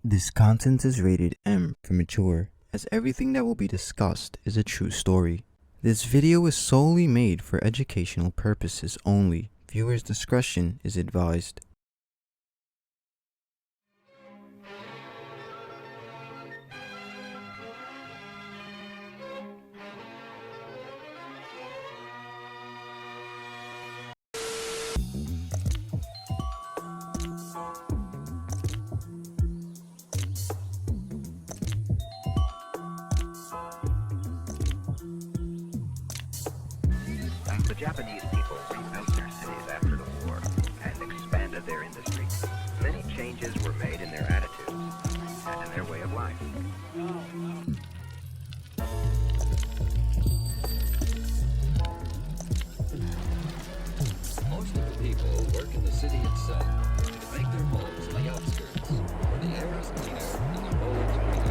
This content is rated M for mature, as everything that will be discussed is a true story. This video is solely made for educational purposes only. Viewers' discretion is advised. The Japanese people rebuilt their cities after the war and expanded their industry. Many changes were made in their attitudes and in their way of life. Most of the people work in the city itself to make their homes on the outskirts, where the air is cleaner and the roads greener.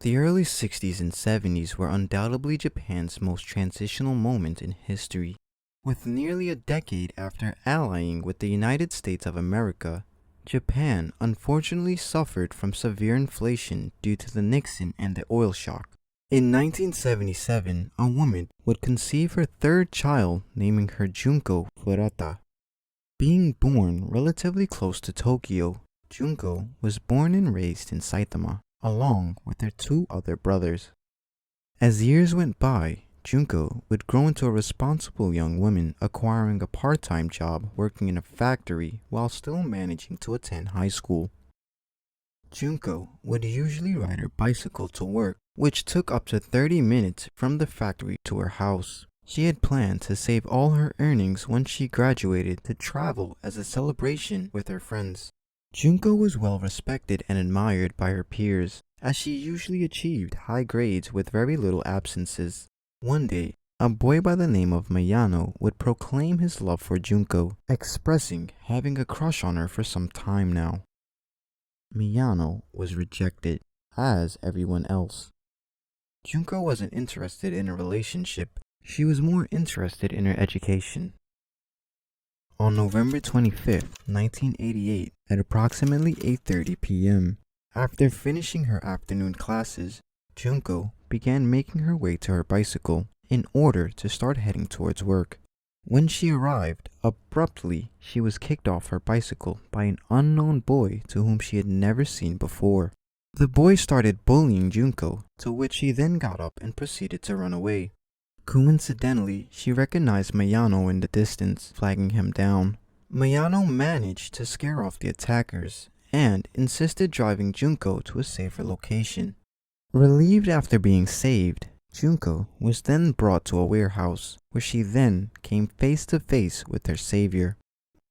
The early 60s and 70s were undoubtedly Japan's most transitional moment in history. With nearly a decade after allying with the United States of America, Japan unfortunately suffered from severe inflation due to the Nixon and the oil shock. In 1977, a woman would conceive her third child, naming her Junko Furuta. Being born relatively close to Tokyo, Junko was born and raised in Saitama, along with their two other brothers. As years went by, Junko would grow into a responsible young woman, acquiring a part-time job working in a factory while still managing to attend high school. Junko would usually ride her bicycle to work, which took up to 30 minutes from the factory to her house. She had planned to save all her earnings once she graduated to travel as a celebration with her friends. Junko was well respected and admired by her peers, as she usually achieved high grades with very little absences. One day, a boy by the name of Miyano would proclaim his love for Junko, expressing having a crush on her for some time now. Miyano was rejected, as everyone else. Junko wasn't interested in a relationship, she was more interested in her education. On November 25, 1988, at approximately 8:30 p.m., after finishing her afternoon classes, Junko began making her way to her bicycle in order to start heading towards work. When she arrived, abruptly she was kicked off her bicycle by an unknown boy to whom she had never seen before. The boy started bullying Junko, to which she then got up and proceeded to run away. Coincidentally, she recognized Miyano in the distance, flagging him down. Miyano managed to scare off the attackers and insisted driving Junko to a safer location. Relieved after being saved, Junko was then brought to a warehouse, where she then came face to face with her savior.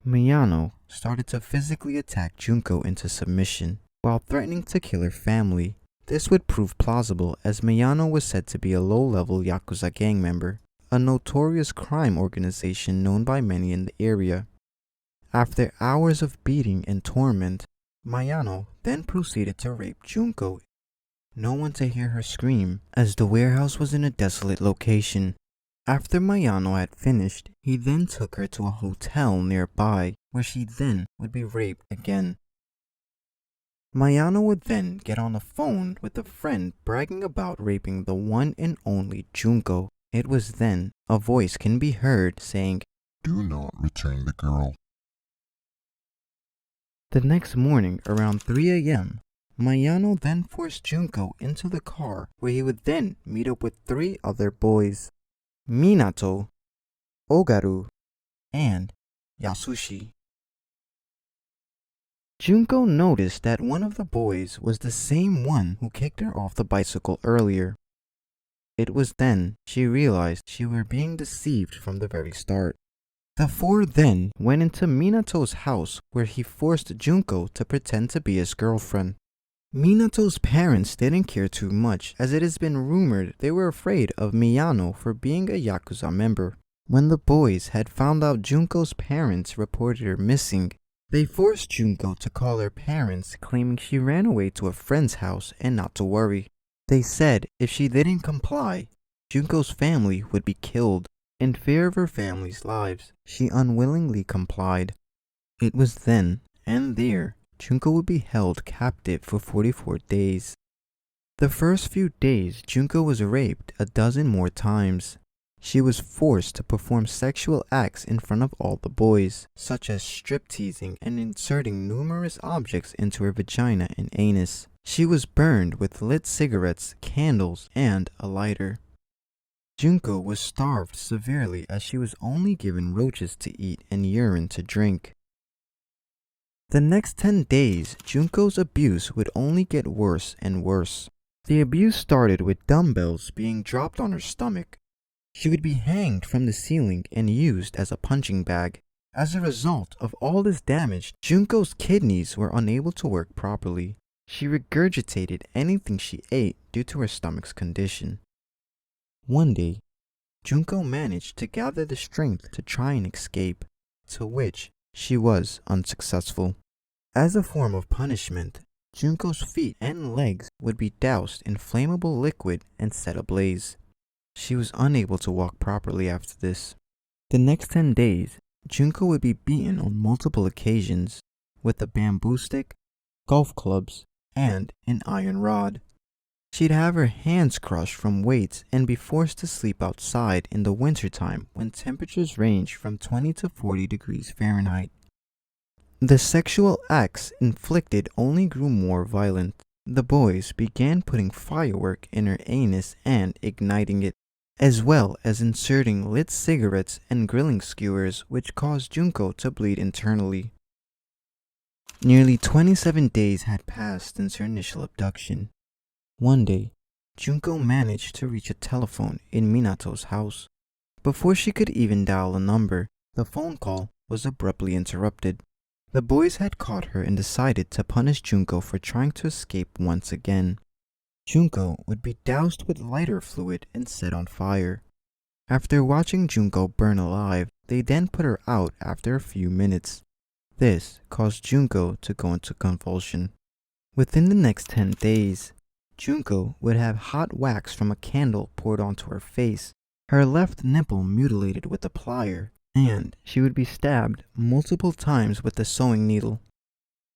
Miyano started to physically attack Junko into submission, while threatening to kill her family. This would prove plausible, as Miyano was said to be a low-level Yakuza gang member, a notorious crime organization known by many in the area. After hours of beating and torment, Miyano then proceeded to rape Junko. No one to hear her scream, as the warehouse was in a desolate location. After Miyano had finished, he then took her to a hotel nearby, where she then would be raped again. Miyano would then get on the phone with a friend bragging about raping the one and only Junko. It was then a voice can be heard saying, "Do not return the girl." The next morning, around 3 a.m., Miyano then forced Junko into the car, where he would then meet up with 3 other boys, Minato, Ogaru, and Yasushi. Junko noticed that one of the boys was the same one who kicked her off the bicycle earlier. It was then she realized she were being deceived from the very start. The 4 then went into Minato's house, where he forced Junko to pretend to be his girlfriend. Minato's parents didn't care too much, as it has been rumored they were afraid of Miyano for being a Yakuza member. When the boys had found out Junko's parents reported her missing, they forced Junko to call her parents, claiming she ran away to a friend's house and not to worry. They said if she didn't comply, Junko's family would be killed. In fear of her family's lives, she unwillingly complied. It was then and there Junko would be held captive for 44 days. The first few days, Junko was raped a dozen more times. She was forced to perform sexual acts in front of all the boys, such as strip-teasing and inserting numerous objects into her vagina and anus. She was burned with lit cigarettes, candles, and a lighter. Junko was starved severely as she was only given roaches to eat and urine to drink. The next 10 days, Junko's abuse would only get worse and worse. The abuse started with dumbbells being dropped on her stomach. She would be hanged from the ceiling and used as a punching bag. As a result of all this damage, Junko's kidneys were unable to work properly. She regurgitated anything she ate due to her stomach's condition. One day, Junko managed to gather the strength to try and escape, to which she was unsuccessful. As a form of punishment, Junko's feet and legs would be doused in flammable liquid and set ablaze. She was unable to walk properly after this. The next 10 days, Junko would be beaten on multiple occasions with a bamboo stick, golf clubs, and an iron rod. She'd have her hands crushed from weights and be forced to sleep outside in the wintertime when temperatures range from 20 to 40 degrees Fahrenheit. The sexual acts inflicted only grew more violent. The boys began putting firework in her anus and igniting it, as well as inserting lit cigarettes and grilling skewers, which caused Junko to bleed internally. Nearly 27 days had passed since her initial abduction. One day, Junko managed to reach a telephone in Minato's house. Before she could even dial a number, the phone call was abruptly interrupted. The boys had caught her and decided to punish Junko for trying to escape once again. Junko would be doused with lighter fluid and set on fire. After watching Junko burn alive, they then put her out after a few minutes. This caused Junko to go into convulsion. Within the next 10 days, Junko would have hot wax from a candle poured onto her face, her left nipple mutilated with a plier, and she would be stabbed multiple times with a sewing needle.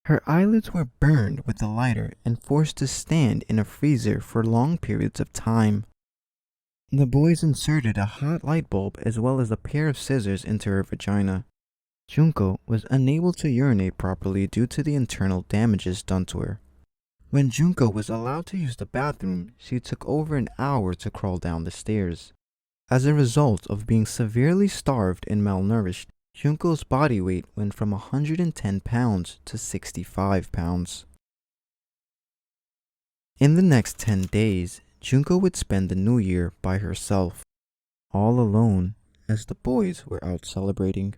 Her eyelids were burned with a lighter and forced to stand in a freezer for long periods of time. The boys inserted a hot light bulb as well as a pair of scissors into her vagina. Junko was unable to urinate properly due to the internal damages done to her. When Junko was allowed to use the bathroom, she took over an hour to crawl down the stairs. As a result of being severely starved and malnourished, Junko's body weight went from 110 pounds to 65 pounds. In the next 10 days, Junko would spend the new year by herself, all alone, as the boys were out celebrating.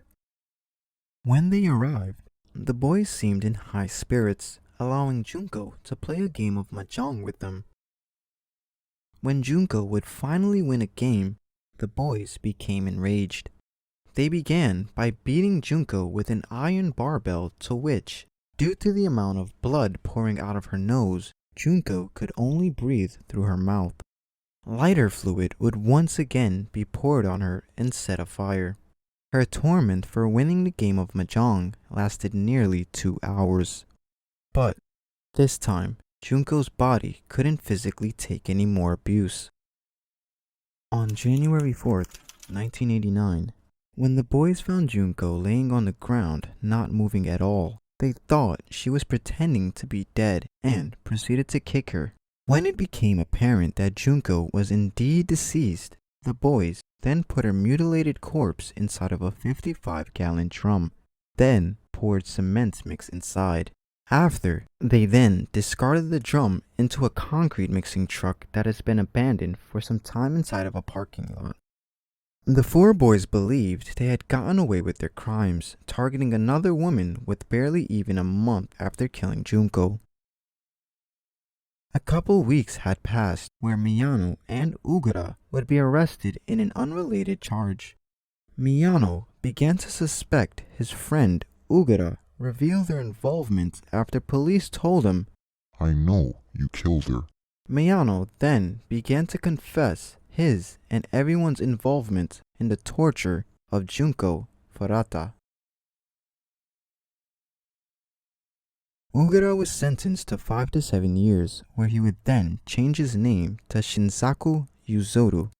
When they arrived, the boys seemed in high spirits, allowing Junko to play a game of mahjong with them. When Junko would finally win a game, the boys became enraged. They began by beating Junko with an iron barbell to which, due to the amount of blood pouring out of her nose, Junko could only breathe through her mouth. Lighter fluid would once again be poured on her and set afire. Her torment for winning the game of mahjong lasted nearly 2 hours. But this time, Junko's body couldn't physically take any more abuse. On January 4th, 1989, when the boys found Junko laying on the ground, not moving at all, they thought she was pretending to be dead and proceeded to kick her. When it became apparent that Junko was indeed deceased, the boys then put her mutilated corpse inside of a 55-gallon drum, then poured cement mix inside. After, they then discarded the drum into a concrete mixing truck that has been abandoned for some time inside of a parking lot. The 4 boys believed they had gotten away with their crimes, targeting another woman with barely even a month after killing Junko. A couple weeks had passed where Miyano and Ugura would be arrested in an unrelated charge. Miyano began to suspect his friend Ugura revealed their involvement after police told him, I know you killed her. Miyano then began to confess his and everyone's involvement in the torture of Junko Furuta. Ugura was sentenced to 5 to 7 years, where he would then change his name to Shinsaku Yuzoru.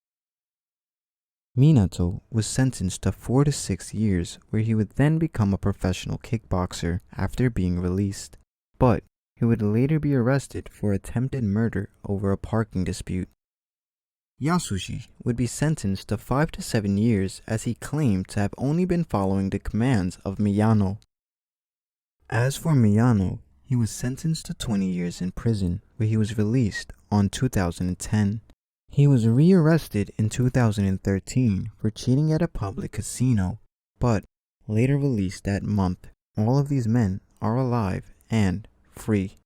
Minato was sentenced to 4 to 6 years, where he would then become a professional kickboxer after being released, but he would later be arrested for attempted murder over a parking dispute. Yasushi would be sentenced to 5 to 7 years as he claimed to have only been following the commands of Miyano. As for Miyano, he was sentenced to 20 years in prison, where he was released on 2010. He was re-arrested in 2013 for cheating at a public casino, but later released that month. All of these men are alive and free.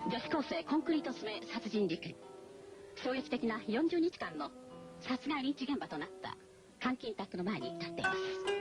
女子高生コンクリート詰め殺人事件。衝撃的な40日間の殺害リンチ現場となった監禁宅の前に立っています。